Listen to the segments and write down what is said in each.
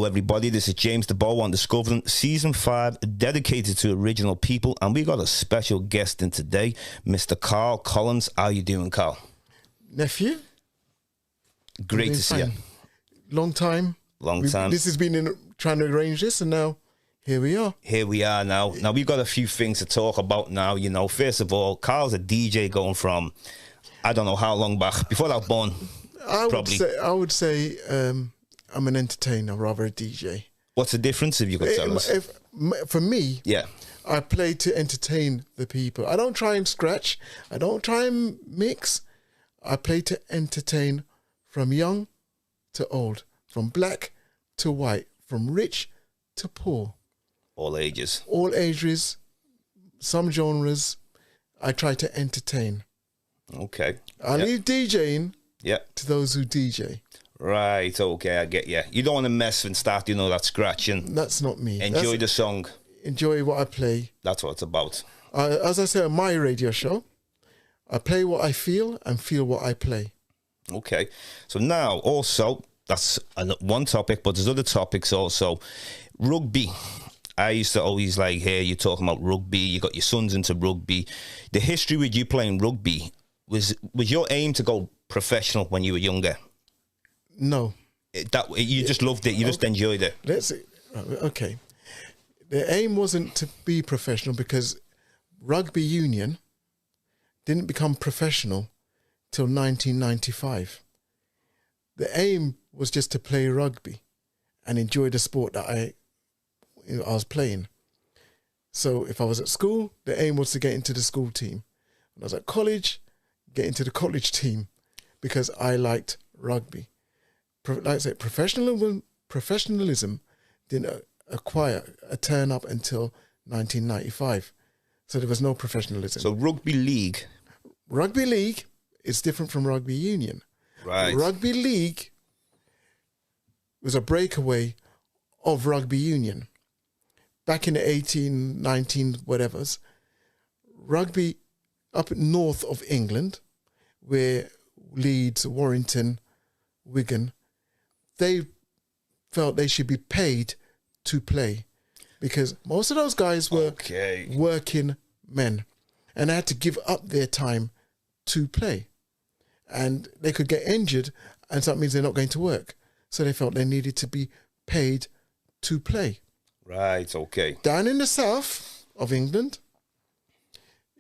everybody. This is James Diboe on Discovering Season 5, dedicated to original people. And we got a special guest in today, Mr. Karl Colin. How you doing, Karl? Nephew? Great to see you. Long time. This has been trying to arrange this, and now here we are. Here we are now. Now, we've got a few things to talk about now. You know, first of all, Karl's a DJ going from, I don't know how long back, before I was born. I would say I'm an entertainer rather a DJ. What's the difference, if you could tell us? For me, yeah, I play to entertain the people. I don't try and scratch. I don't try and mix. I play to entertain from young to old, from black to white, from rich to poor. All ages. All ages, some genres. I try to entertain. Okay. I leave DJing to those who DJ. Right, okay, I get you. You don't want to mess and start, that scratching. That's not me. Enjoy the song. Enjoy what I play. That's what it's about. As I say on my radio show, I play what I feel and feel what I play. Okay. So now, also, that's one topic, but there's other topics also. Rugby. I used to always hear you talking about rugby. You got your sons into rugby. The history with you playing rugby, was your aim to go professional when you were younger? No. You just loved it. You just enjoyed it. Let's see. Okay. The aim wasn't to be professional because rugby union didn't become professional till 1995. The aim was just to play rugby and enjoy the sport that I was playing. So if I was at school, the aim was to get into the school team. When I was at college, get into the college team because I liked rugby. Like I said, professionalism didn't acquire a turn up until 1995. So there was no professionalism. So rugby league is different from rugby union. Right. Rugby league was a breakaway of rugby union. Back in the 18, 19, whatevers, rugby up north of England, where Leeds, Warrington, Wigan, they felt they should be paid to play because most of those guys were working men and they had to give up their time to play. And they could get injured and so that means they're not going to work. So they felt they needed to be paid to play. Right, okay. Down in the south of England,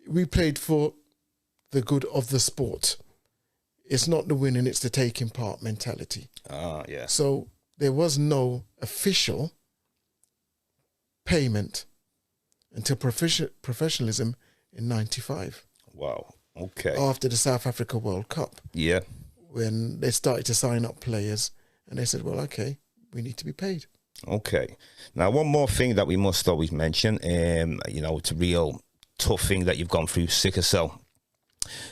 we played for the good of the sport. It's not the winning, it's the taking part mentality. Ah, yeah. So there was no official payment until professionalism in 95. Wow, okay. After the South Africa World Cup. Yeah. When they started to sign up players and they said, well, okay, we need to be paid. Okay. Now, one more thing that we must always mention, it's a real tough thing that you've gone through, sickle cell.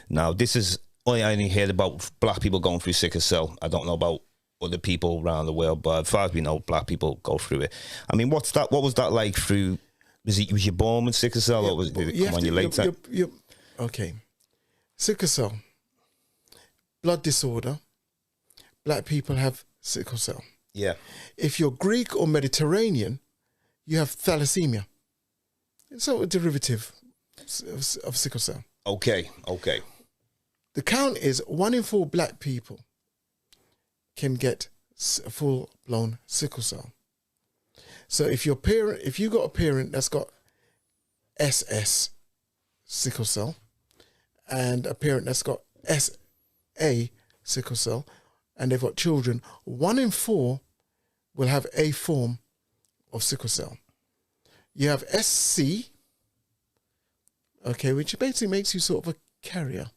Now, this is... I only heard about black people going through sickle cell. I don't know about other people around the world, but as far as we know, black people go through it. I mean, what was that like through? Was you born with sickle cell, or did it come on you later? Okay, sickle cell, blood disorder. Black people have sickle cell. Yeah. If you're Greek or Mediterranean, you have thalassemia. It's a derivative of sickle cell. Okay. The count is 1 in 4 black people can get full-blown sickle cell. So if you got a parent that's got SS sickle cell and a parent that's got SA sickle cell and they've got children, 1 in 4 will have a form of sickle cell. You have SC, okay, which basically makes you sort of a carrier.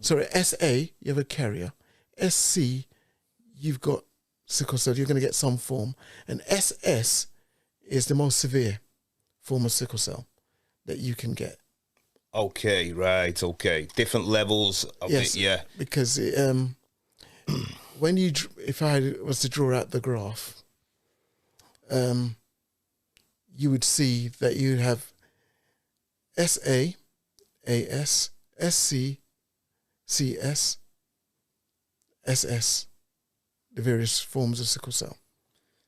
Sorry, SA, you have a carrier. SC, you've got sickle cell, you're going to get some form. And SS is the most severe form of sickle cell that you can get. Okay, right, okay. Different levels of it, yeah. Because if I was to draw out the graph, you would see that you have SA, AS, SC, CS, SS, the various forms of sickle cell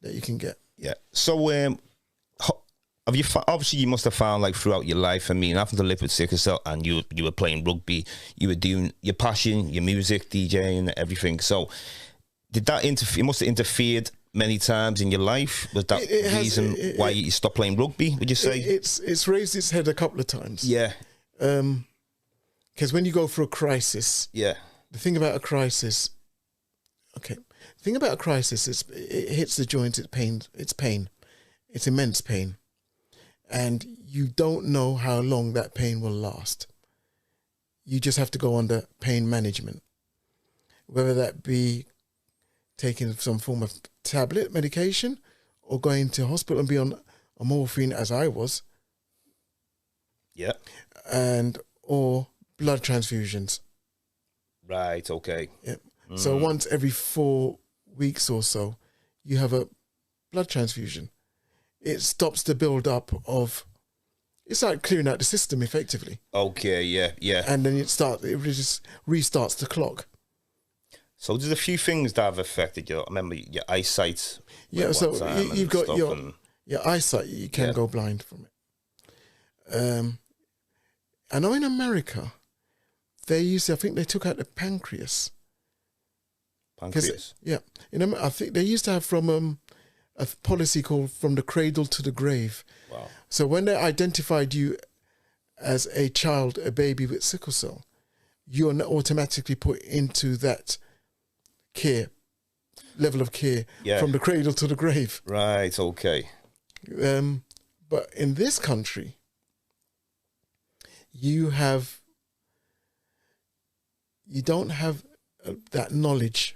that you can get. Yeah. So, have you obviously you must have found like throughout your life? I mean, having to live with sickle cell, and you were playing rugby, you were doing your passion, your music, DJing, everything. So, did that interfere? It must have interfered many times in your life. Was that the reason why you stopped playing rugby? Would you say it's raised its head a couple of times? Yeah. Because when you go through a crisis, yeah, the thing about a crisis, okay, the thing about a crisis is it hits the joints. It's pain, it's immense pain, and you don't know how long that pain will last. You just have to go under pain management, whether that be taking some form of tablet medication or going to hospital and be on a morphine, as I was. Yeah. And or blood transfusions. Right, okay. Yeah. So once every 4 weeks or so, you have a blood transfusion. It stops the build-up of... It's like clearing out the system, effectively. Okay, yeah. And then it just restarts the clock. So there's a few things that have affected you. I remember your eyesight. Yeah, so you've got your eyesight. You can go blind from it. I know in America, I think they took out the pancreas. Pancreas? Yeah. I think they used to have from a policy called From the Cradle to the Grave. Wow. So when they identified you as a child, a baby with sickle cell, you're not automatically put into that level of care from the cradle to the grave. Right, okay. But in this country, you don't have that knowledge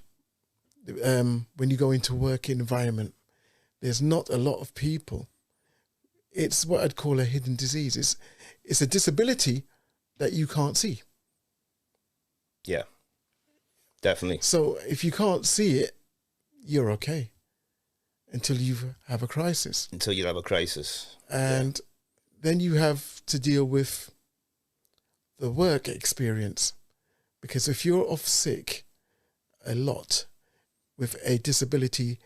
when you go into work environment. There's not a lot of people. It's what I'd call a hidden disease. It's a disability that you can't see. Yeah, definitely. So if you can't see it, you're okay until you have a crisis. Until you have a crisis. And then you have to deal with the work experience. Because if you're off sick a lot with a disability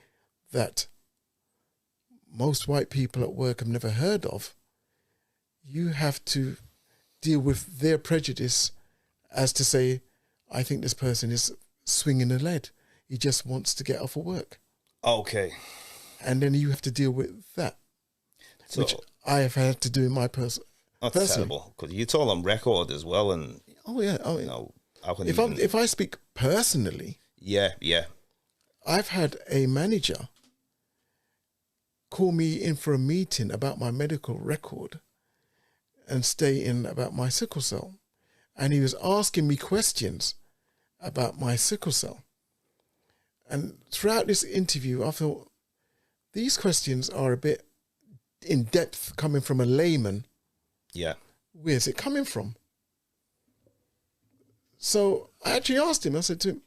that most white people at work have never heard of, you have to deal with their prejudice as to say, I think this person is swinging a lead. He just wants to get off of work. Okay. And then you have to deal with that, which I have had to do in my personal. That's terrible, because you told on record as well, and if I speak personally, yeah, I've had a manager call me in for a meeting about my medical record and stay in about my sickle cell, and he was asking me questions about my sickle cell. And throughout this interview, I thought these questions are a bit in depth, coming from a layman. Yeah. Where's it coming from? So I actually asked him, I said to him,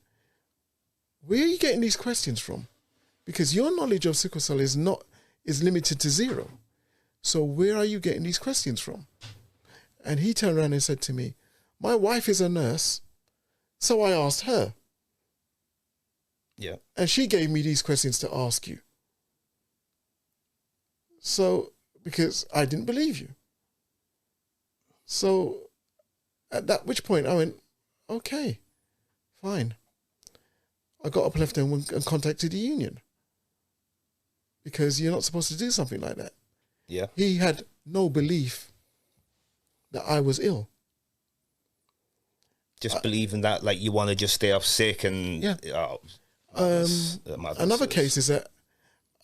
where are you getting these questions from? Because your knowledge of sickle cell is limited to 0. So where are you getting these questions from? And he turned around and said to me, my wife is a nurse, so I asked her. Yeah. And she gave me these questions to ask you. So, because I didn't believe you. So, at that which point I went, okay, fine. I got up, left home and contacted the union. Because you're not supposed to do something like that. Yeah. He had no belief that I was ill. Just believing that, like, you want to just stay off sick and... Yeah. Another case is that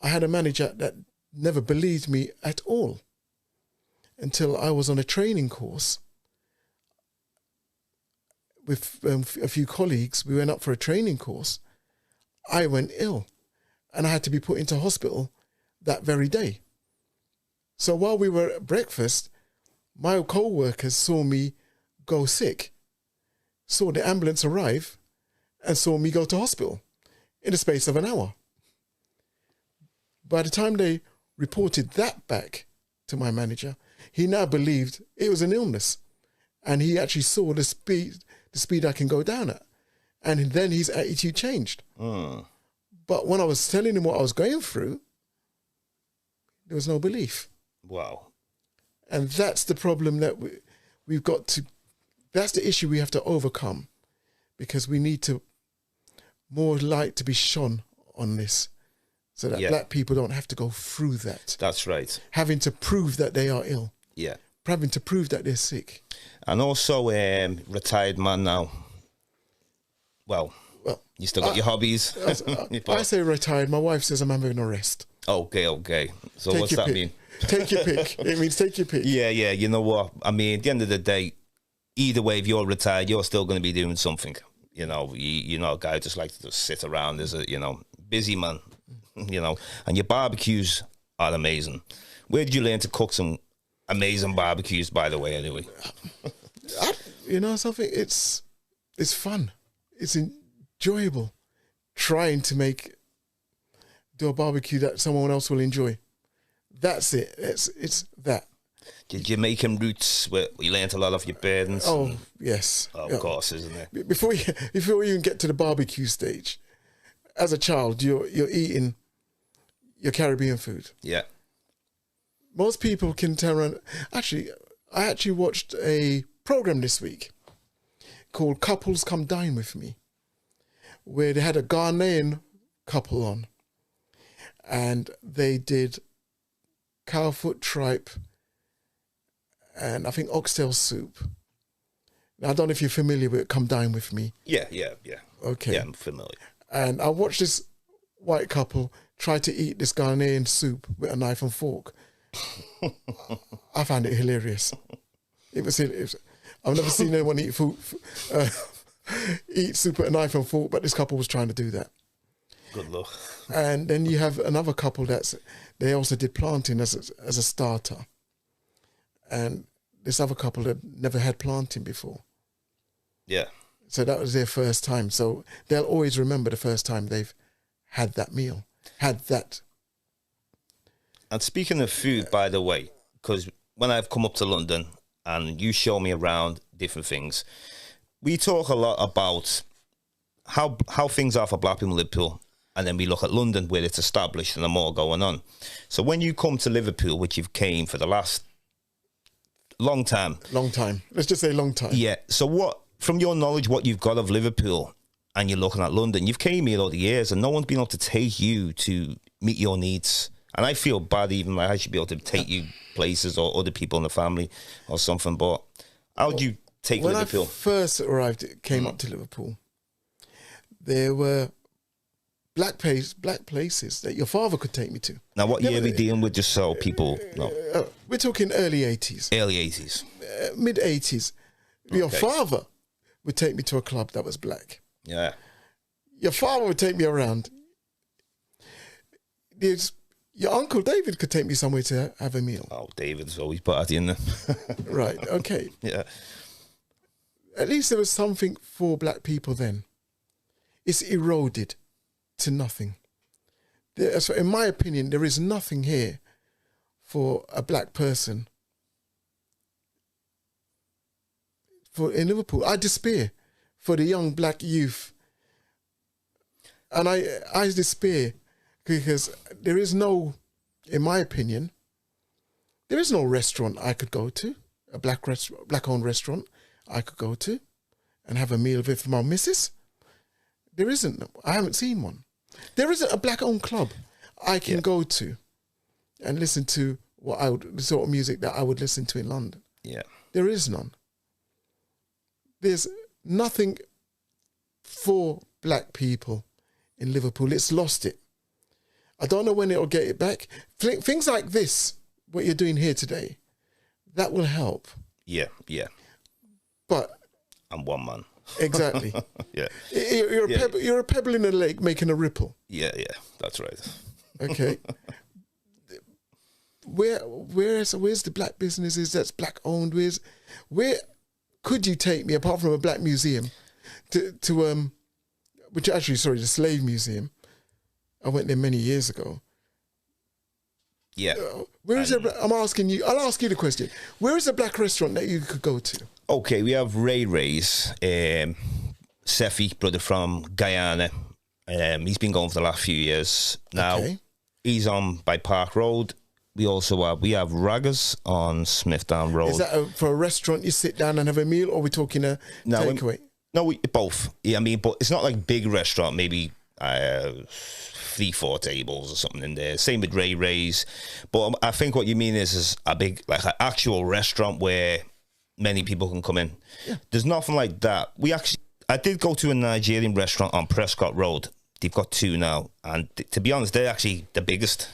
I had a manager that never believed me at all until I was on a training course with a few colleagues. We went up for a training course. I went ill and I had to be put into hospital that very day. So while we were at breakfast, my co-workers saw me go sick, saw the ambulance arrive, and saw me go to hospital in the space of an hour. By the time they reported that back to my manager, he now believed it was an illness, and he actually saw the speed I can go down at, and then his attitude changed. But when I was telling him what I was going through, There was no belief. Wow. And that's the problem that we've got to, that's the issue we have to overcome, because we need to more light to be shone on this so that black people don't have to go through that. That's right. Having to prove that they are ill. Yeah. Having to prove that they're sick. And also, retired man now. Well, you still got your hobbies. I say retired. My wife says I'm having a rest. Okay. So what's that mean? Take your pick. It means take your pick. Yeah. You know what? I mean, at the end of the day, either way, if you're retired, you're still going to be doing something. You know, you're not a guy who just likes to just sit around as a, busy man, and your barbecues are amazing. Where did you learn to cook some amazing barbecues, by the way, anyway? Something, it's fun. It's enjoyable trying to do a barbecue that someone else will enjoy. That's it. It's that. Did you make him roots where you learned a lot of your parents? Oh, yes. Of course, isn't it? Before you even get to the barbecue stage, as a child, you're eating your Caribbean food. Yeah. Most people can turn around. I actually watched a program this week called Couples Come Dine With Me, where they had a Ghanaian couple on, and they did cowfoot tripe and I think oxtail soup. Now, I don't know if you're familiar with Come Dine With Me. Yeah. Okay. Yeah, I'm familiar. And I watched this white couple try to eat this Ghanaian soup with a knife and fork. I found it hilarious. It was hilarious. I've never seen anyone eat eat soup with a knife and fork, but this couple was trying to do that. Good luck. And then you have another couple they also did planting as a starter. And this other couple had never had planting before. Yeah. So that was their first time. So they'll always remember the first time they've had that meal, had that. And speaking of food, by the way, because when I've come up to London and you show me around different things, we talk a lot about how things are for black people in Liverpool. And then we look at London where it's established and more going on. So when you come to Liverpool, which you've came for the last long time. Let's just say long time. Yeah. So what, from your knowledge, what you've got of Liverpool and you're looking at London, you've came here all the years and no one's been able to take you to meet your needs. And I feel bad even like I should be able to take you places or other people in the family or something. But how would you take Liverpool? When I first arrived, came up to Liverpool, there were black places that your father could take me to. Now, what year are we dealing with, just so people know? We're talking early 80s. Early 80s. Mid 80s. Your father would take me to a club that was black. Yeah. Your father would take me around. Your Uncle David could take me somewhere to have a meal. Oh, David's always partying in there. Right, okay. Yeah. At least there was something for black people then. It's eroded to nothing. So in my opinion, there is nothing here for a black person. In Liverpool, I despair for the young black youth. And I despair because there is no, in my opinion, there is no restaurant I could go to, a black-owned restaurant I could go to and have a meal with my missus. There isn't. I haven't seen one. There isn't a black-owned club I can go to and listen to the sort of music that I would listen to in London. Yeah. There is none. There's nothing for black people in Liverpool. It's lost it. I don't know when it'll get it back. Things like this, what you're doing here today, that will help. Yeah. But I'm one man. Exactly. Yeah. You're a pebble in a lake making a ripple. Yeah, that's right. Okay. Where's the black businesses that's black owned? Where could you take me apart from a black museum to the slave museum? I went there many years ago. Yeah. Where is it? I'll ask you the question. Where is a black restaurant that you could go to? Okay, we have Ray Ray's, Sefi, brother from Guyana. He's been going for the last few years. Now, he's on by Park Road. we have Raggers on Smithdown Road. Is that for a restaurant you sit down and have a meal, or we're talking a takeaway? No, both. Yeah, I mean, but it's not like a big restaurant. Maybe 3-4 tables or something in there. Same with Ray Ray's. But I think what you mean is a big, like an actual restaurant where many people can come in. Yeah. There's nothing like that. I did go to a Nigerian restaurant on Prescott Road. They've got 2 now, and to be honest, they're actually the biggest.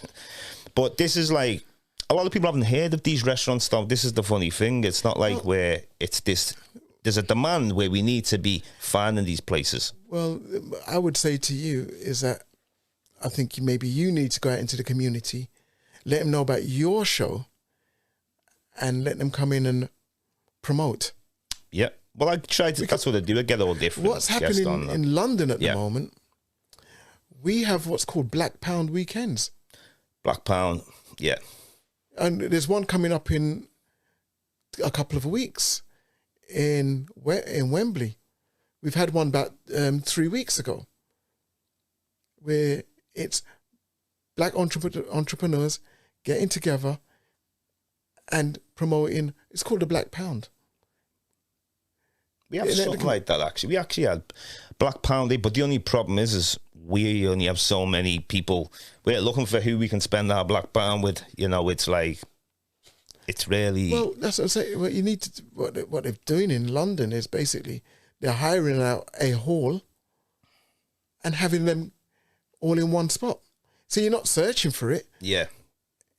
But this is like, a lot of people haven't heard of these restaurants, though. This is the funny thing. It's not like where it's this. There's a demand where we need to be finding these places. Well, I would say to you is that I think maybe you need to go out into the community, let them know about your show, and let them come in and promote. Yeah. Well, I try to. That's what I do. I get all different. What's happening in London at the moment? We have what's called Black Pound weekends. Black Pound, yeah. And there's one coming up in a couple of weeks in Wembley. We've had one about 3 weeks ago, where it's black entrepreneurs getting together and promoting. It's called the Black Pound. We have something like that, actually. We actually had Black Pound Day, but the only problem is we only have so many people. We're looking for who we can spend our Black Pound with. You know, it's like, it's really... Well, that's what I'm saying. What you need to, what they're doing in London is basically they're hiring out a hall and having them all in one spot. So you're not searching for it. Yeah.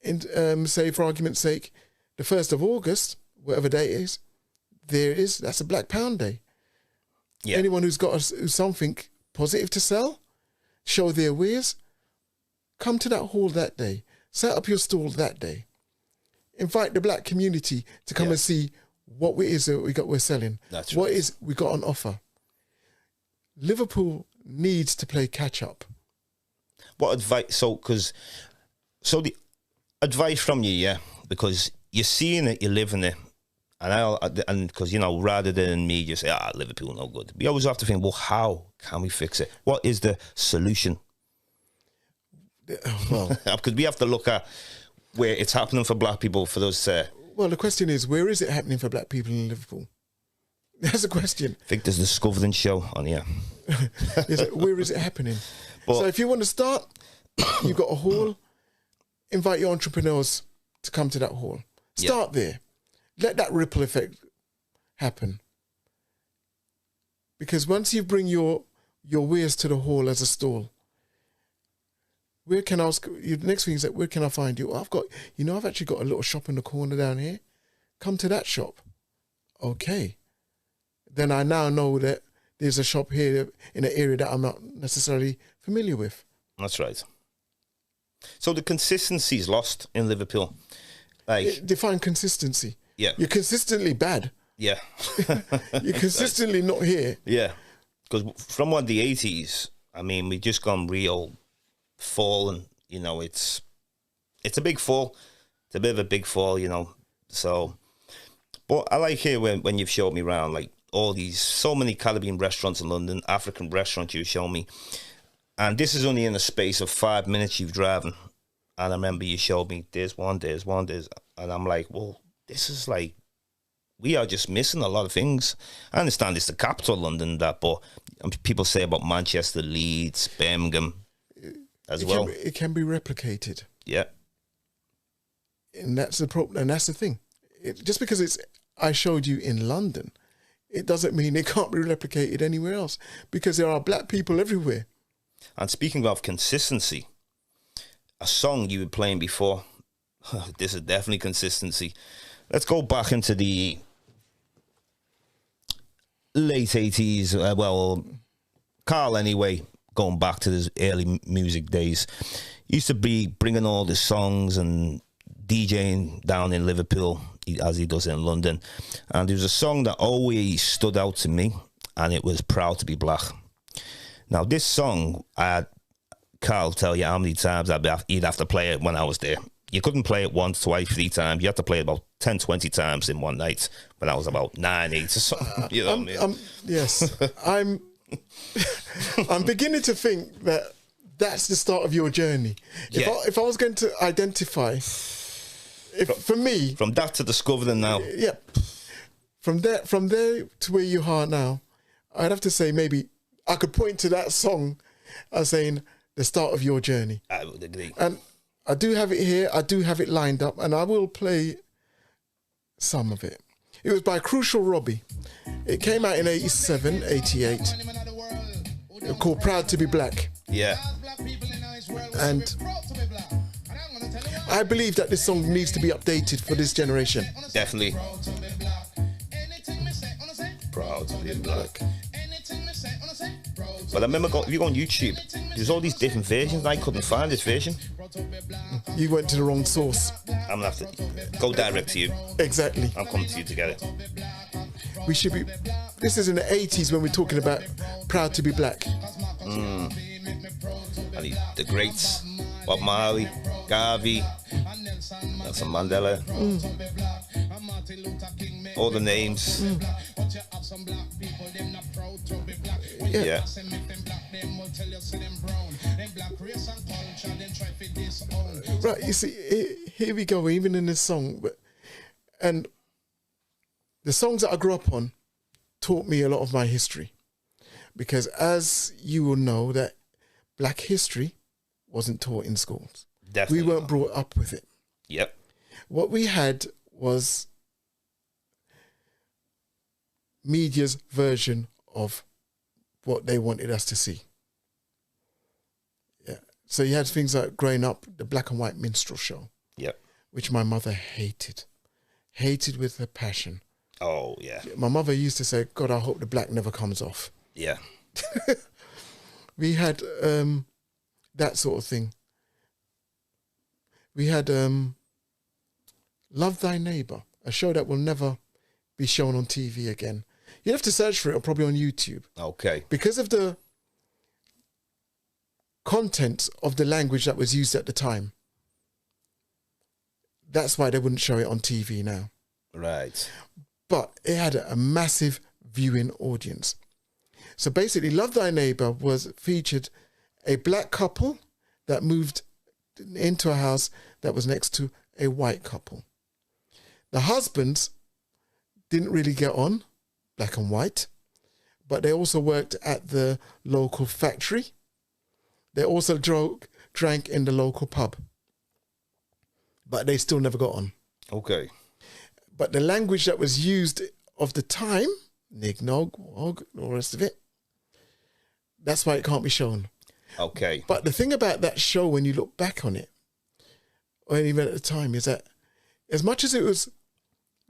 And say, for argument's sake, the 1st of August, whatever day it is, there it is. That's a Black Pound Day. Yeah. Anyone who's got something positive to sell, show their wares, come to that hall that day. Set up your stall that day. Invite the black community to come and see what it is that we're selling. That's what right. is we got on offer. Liverpool needs to play catch up. What advice? So the advice from you, yeah, because you're seeing it, you're living it. And because, you know, rather than me just say, Liverpool no good, we always have to think, well, how can we fix it? What is the solution? Well, because we have to look at where it's happening for black people for those. Well, the question is, where is it happening for black people in Liverpool? That's the question. I think there's the Discovering show on here. Where is it happening? So if you want to start, you've got a hall, invite your entrepreneurs to come to that hall. Start there. Let that ripple effect happen. Because once you bring your wares to the hall as a stall, where can the next thing is that where can I find you? I've actually got a little shop in the corner down here. Come to that shop. Okay. Then I now know that there's a shop here in an area that I'm not necessarily familiar with. That's right. So the consistency is lost in Liverpool. Define consistency. Yeah. You're consistently bad. Yeah. You're consistently not here. Yeah. Because from the 80s, I mean, we just gone real fall, and, you know, it's a big fall. It's a bit of a big fall, you know. So, but I like here when you've showed me around, like, so many Caribbean restaurants in London, African restaurants you show me. And this is only in the space of 5 minutes you've driven. And I remember you showed me there's one. And I'm like, well, this is like, we are just missing a lot of things. I understand it's the capital, London, but people say about Manchester, Leeds, Birmingham as well. It can be replicated. Yeah. And that's the problem. And that's the thing. Just because I showed you in London, it doesn't mean it can't be replicated anywhere else, because there are black people everywhere. And speaking of consistency, a song you were playing before, this is definitely consistency. Let's go back into the late 80s. Karl, anyway, going back to his early music days, used to be bringing all the songs and DJing down in Liverpool, as he does in London. And there was a song that always stood out to me, and it was Proud to Be Black. Now, this song, Karl tell you how many times he'd have to play it when I was there. You couldn't play it once, twice, 3 times. You had to play it about 10, 20 times in one night when I was about 9, 8 or something. You know what I mean? Yes. I'm beginning to think that that's the start of your journey. If I was going to identify For me, from that to discovering now. yeah, from there to where you are now, I'd have to say maybe I could point to that song as saying the start of your journey. I would agree. And I do have it here. I do have it lined up, and I will play some of it. It was by Crucial Robbie. It came out in 87, 88. It's called Proud to be Black. Yeah. And I believe that this song needs to be updated for this generation. Definitely. Proud to be black. But I remember if you go on YouTube, there's all these different versions. I couldn't find this version. You went to the wrong source. I'm gonna have to go direct to you. Exactly. I'm coming to you to get it. We should be. This is in the 80s when we're talking about Proud to be Black. And the greats, Bob Marley, Garvey, Nelson Mandela, all the names. Yeah. Right, you see, here we go, even in this song. And the songs that I grew up on taught me a lot of my history. Because as you will know, that black history wasn't taught in schools. Definitely. We weren't brought up with it. Yep. What we had was media's version of what they wanted us to see. Yeah. So you had things like growing up, the black and white minstrel show. Yep. Which my mother hated. Hated with her passion. Oh, yeah. My mother used to say, God, I hope the black never comes off. Yeah. We had that sort of thing. We had Love Thy Neighbour, a show that will never be shown on TV again. You'd have to search for it, or probably on YouTube. Okay. Because of the content of the language that was used at the time. That's why they wouldn't show it on TV now. Right. But it had a massive viewing audience. So basically, Love Thy Neighbour was featured a black couple that moved into a house that was next to a white couple. The husbands didn't really get on, black and white, but they also worked at the local factory. They also drank in the local pub, but they still never got on. Okay. But the language that was used of the time, nig, nog, og, all the rest of it, that's why it can't be shown. Okay. But the thing about that show, when you look back on it, or even at the time, is that as much as it was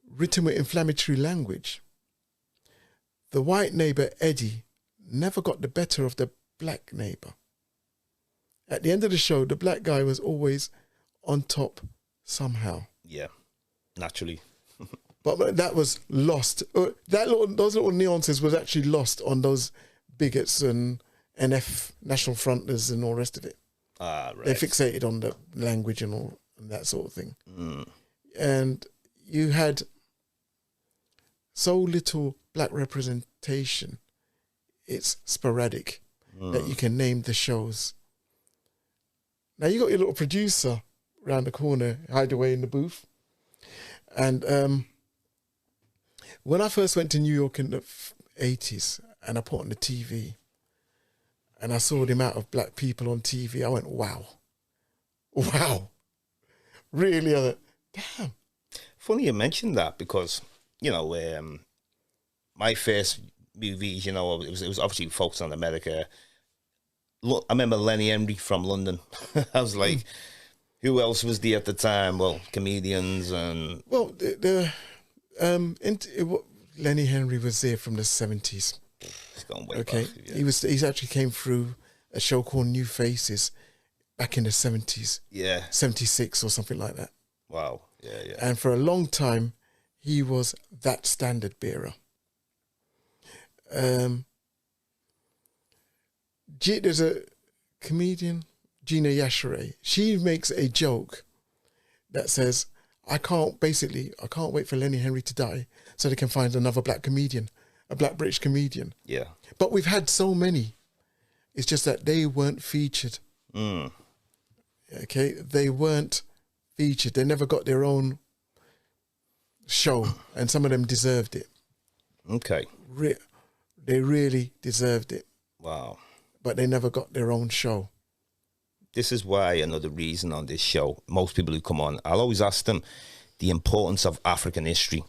written with inflammatory language, the white neighbour, Eddie, never got the better of the black neighbour. At the end of the show, the black guy was always on top somehow. Yeah, naturally. But that was lost. Those little nuances was actually lost on those bigots and NF, National Fronters and all the rest of it. Ah, right. They fixated on the language and all and that sort of thing. Mm. And you had so little black representation, it's sporadic, that you can name the shows. Now you got your little producer around the corner, hide away in the booth. And when I first went to New York in the 80s and I put on the TV and I saw the amount of black people on TV, I went, wow. Wow. Really? Damn. Funny you mentioned that because, you know, my first movies, you know, it was obviously focused on America. Look, I remember Lenny Henry from London. I was like, who else was there at the time? Well, comedians and... Well, Lenny Henry was there from the 70s. It's gone way Okay. back. Yeah. He actually came through a show called New Faces back in the 70s. Yeah. 76 or something like that. Wow. Yeah, yeah. And for a long time, he was that standard bearer. There's a comedian, Gina Yashere. She makes a joke that says, I can't wait for Lenny Henry to die so they can find another black comedian, a black British comedian. Yeah. But we've had so many. It's just that they weren't featured. Mm. Okay, they weren't featured. They never got their own show, and some of them deserved it. Okay. They really deserved it. Wow. But they never got their own show. This is why another reason on this show, most people who come on, I'll always ask them the importance of African history.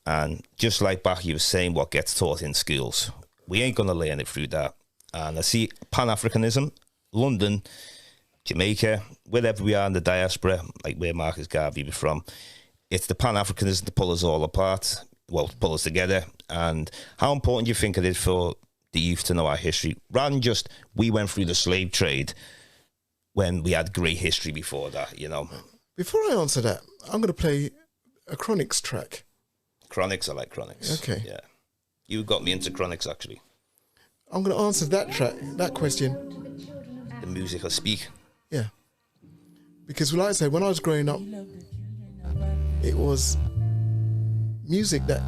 And just like Baki was saying, what gets taught in schools, we ain't going to learn it through that. And I see Pan-Africanism, London, Jamaica, wherever we are in the diaspora, like where Marcus Garvey was from, it's the Pan-Africanism to pull us all apart, well, to pull us together. And how important do you think it is for the youth to know our history, rather than just we went through the slave trade when we had great history before that, you know? Before I answer that, I'm going to play a Chronics track. Chronics, I like Chronics. Okay. Yeah. You got me into Chronics, actually. I'm going to answer that question. The music I speak. Yeah. Because like I said, when I was growing up, it was music that...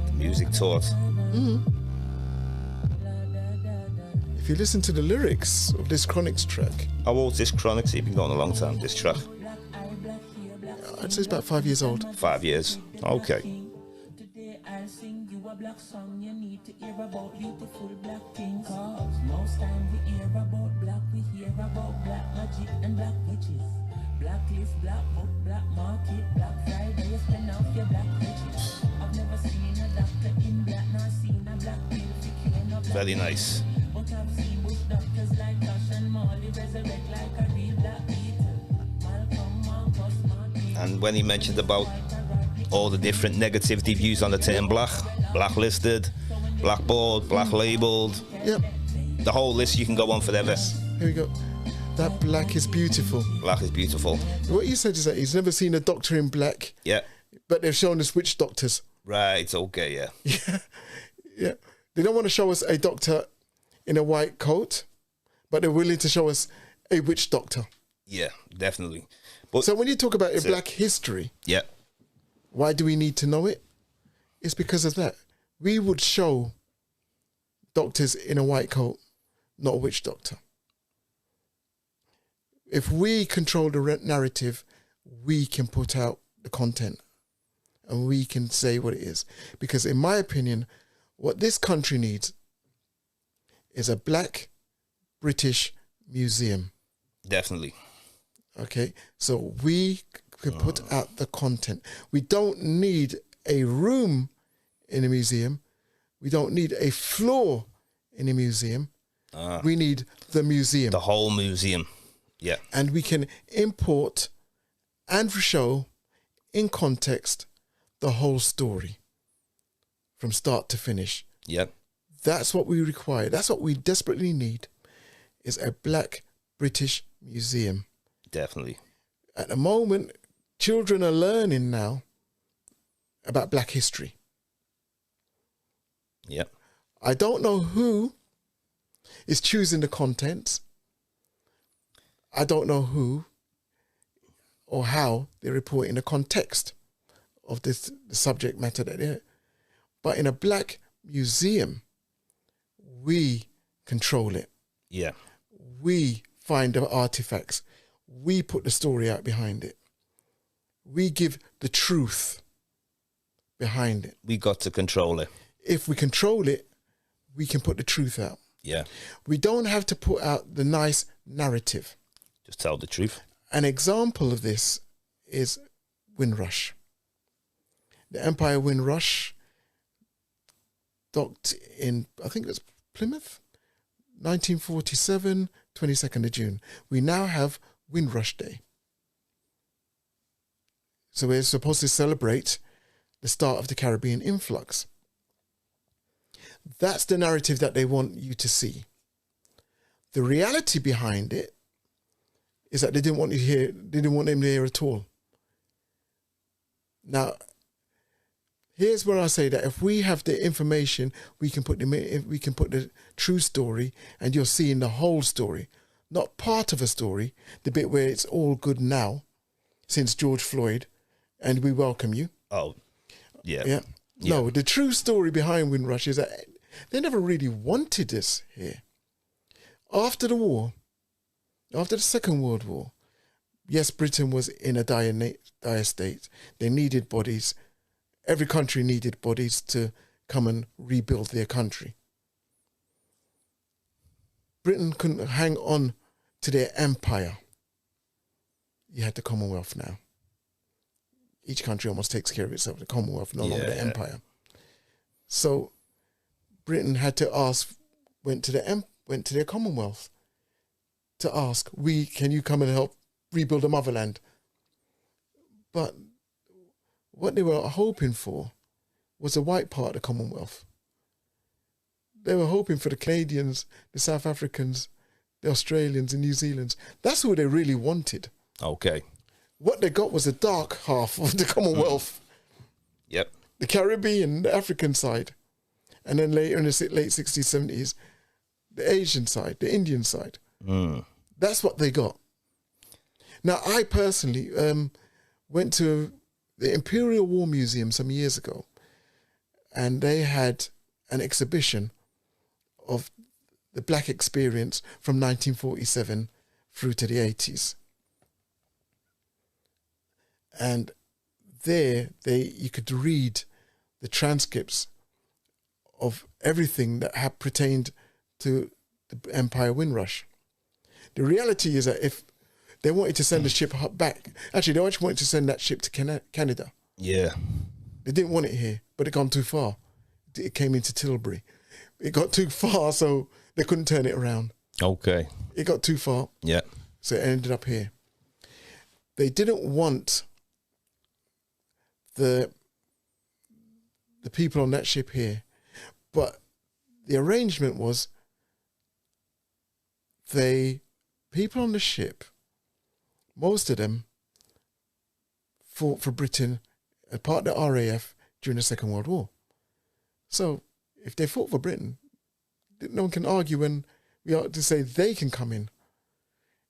The music taught. Mm-hmm. If you listen to the lyrics of this Chronics track... How old is this Chronics? You've been going a long time, this track. I'd say it's about 5 years old. 5 years. Okay. Today I'll sing you a black song. You need to hear about beautiful black things. Cause most time we hear about black, we hear about black magic and black witches. Black cliff, black book, black market, black Friday, you spend off your black riches. I've never seen a doctor in black, nor seen a black pill for curing a black. Very nice. But I've seen bush doctors like Josh and Molly resurrect like a real black beetle. Malcolm, Marcus, Martin. And when he mentioned about all the different negativity views on the term black, blacklisted, blackballed, black labelled, Yep. the whole list, you can go on forever. Here we go. That black is beautiful. Black is beautiful. What you said is that he's never seen a doctor in black, Yeah. but they've shown us witch doctors. Right, okay, yeah. Yeah. Yeah. They don't want to show us a doctor in a white coat, but they're willing to show us a witch doctor. Yeah, definitely. But So when you talk about a black history, yeah, why do we need to know it? It's because of that. We would show doctors in a white coat, not a witch doctor. If we control the narrative, we can put out the content and we can say what it is. Because in my opinion, what this country needs is a black British museum. definitely. Okay, so we can put out the content. We don't need a room in a museum. We don't need a floor in a museum. We need the museum. The whole museum. Yeah, And we can import and show in context the whole story from start to finish. yeah, That's what we require. That's what we desperately need, is a black British museum. definitely. At the moment, children are learning now about black history. Yeah, I don't know who is choosing the content. I don't know who or how they're reporting the context of the subject matter that they're. But in a black museum, we control it. yeah, We find the artifacts. We put the story out behind it. We give the truth behind it. we got to control it. If we control it, we can put the truth out. Yeah, We don't have to put out the nice narrative. just tell the truth. An example of this is Windrush. The Empire Windrush docked in, I think it was Plymouth, 1947, 22nd of June. We now have Windrush Day. So we're supposed to celebrate the start of the Caribbean influx. That's the narrative that they want you to see. The reality behind it is that they didn't want you to hear, they didn't want them to hear at all. Now, here's where I say that if we have the information, we can put the true story, and you're seeing the whole story, not part of a story, the bit where it's all good now, since George Floyd, and we welcome you. Oh, yeah. Yeah. No, the true story behind Windrush is that they never really wanted this here. After the war, after the Second World War, yes, Britain was in a dire state. They needed bodies. Every country needed bodies to come and rebuild their country. Britain couldn't hang on to their empire. You had the Commonwealth now. Each country almost takes care of itself. The Commonwealth, no longer the empire. So Britain had to went to their Commonwealth to ask, can you come and help rebuild the motherland? But what they were hoping for was the white part of the Commonwealth. They were hoping for the Canadians, the South Africans, the Australians, and New Zealanders. That's who they really wanted. Okay. What they got was the dark half of the Commonwealth. Yep. The Caribbean, the African side. And then later in the late 60s, 70s, the Asian side, the Indian side. That's what they got. Now, I personally went to the Imperial War Museum some years ago, and they had an exhibition of the black experience from 1947 through to the 80s. And there, you could read the transcripts of everything that had pertained to the Empire Windrush. The reality is that if they wanted to send the ship back, actually, they actually wanted to send that ship to Canada. Yeah. They didn't want it here, but it gone too far. It came into Tilbury. It got too far, so they couldn't turn it around. Okay. It got too far. Yeah. So it ended up here. They didn't want the people on that ship here, but the arrangement was people on the ship, most of them fought for Britain as part of the RAF during the Second World War. So if they fought for Britain, no one can argue when we ought to say they can come in.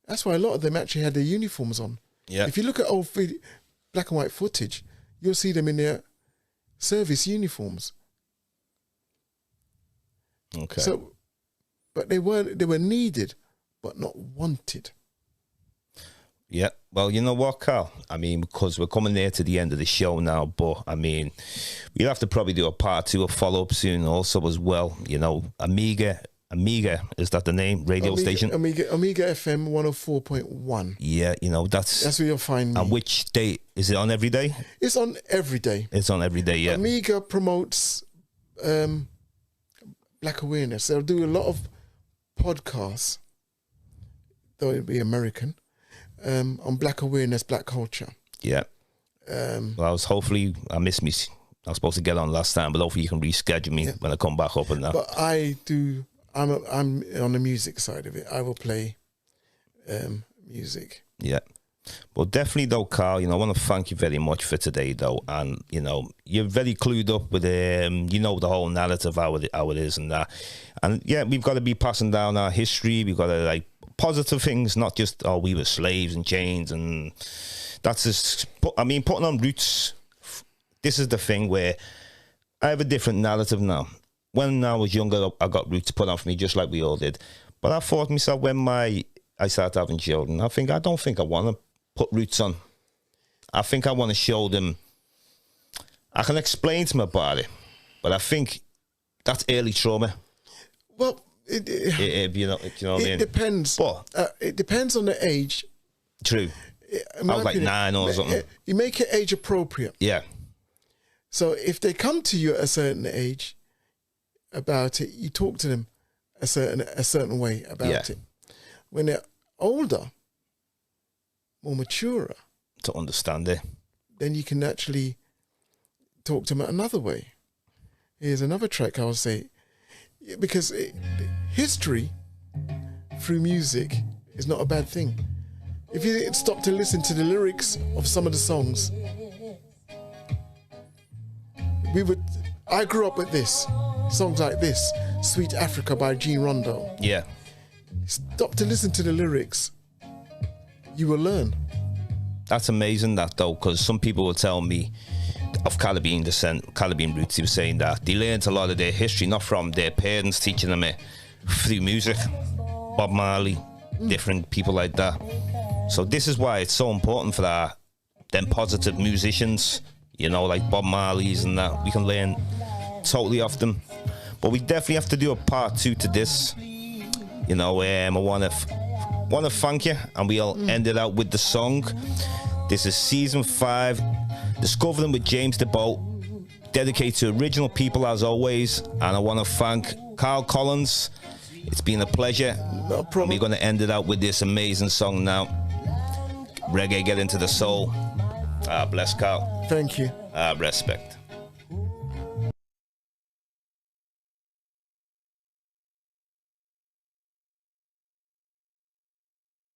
That's why a lot of them actually had their uniforms on. Yeah. If you look at old black and white footage, you'll see them in their service uniforms. Okay. So, but they were needed, but not wanted. Yeah. Well, you know what, Carl? I mean, because we're coming near to the end of the show now, but I mean, we'll have to probably do a part 2, a follow-up soon also as well. You know, Amiga, is that the name? Radio station? Amiga FM 104.1. Yeah, you know, that's where you'll find me. And which day? Is it on every day? It's on every day. It's on every day, yeah. Amiga promotes black awareness. They'll do a lot of podcasts, though it'll be American, on black awareness, black culture. Yeah. Well, I missed me. I was supposed to get on last time, but hopefully you can reschedule me when I come back up and that. But I'm on the music side of it. I will play music. Yeah. Well, definitely though, Carl, you know, I want to thank you very much for today though. And, you know, you're very clued up with, you know, the whole narrative, how it is and that. And yeah, we've got to be passing down our history. We've got to like positive things, not just, we were slaves and chains. And that's just, putting on roots. This is the thing where I have a different narrative now. When I was younger, I got roots put on for me, just like we all did. But I thought to myself, when I started having children, I don't think I want to put roots on. I think I want to show them. I can explain to them about it, but I think that's early trauma. Well, you know what I mean? Depends. But it depends on the age. True. I was like 9 or something. You make it age appropriate. Yeah. So if they come to you at a certain age about it, you talk to them a certain way about it. When they're older, more mature, to understand it, then you can actually talk to them another way. Here's another track I would say, because history through music is not a bad thing. If you stop to listen to the lyrics of some of the songs, I grew up with this. Songs like this, Sweet Africa by Jean Rondo. Yeah. Stop to listen to the lyrics. You will learn. That's amazing, that though, because some people will tell me of Caribbean descent, Caribbean roots, he was saying that they learned a lot of their history, not from their parents teaching them it, through music. Bob Marley, different people like that. So this is why it's so important for them positive musicians, you know, like Bob Marley's and that. We can learn totally off them. But we definitely have to do a part 2 to this. You know, I want to thank you, and we'll end it out with the song. This is season 5, Discover Them with James Diboe, dedicated to original people as always. And I want to thank Karl Collins. It's been a pleasure. No problem. We're going to end it out with this amazing song now. Reggae, get into the soul. Bless Karl. Thank you. Respect.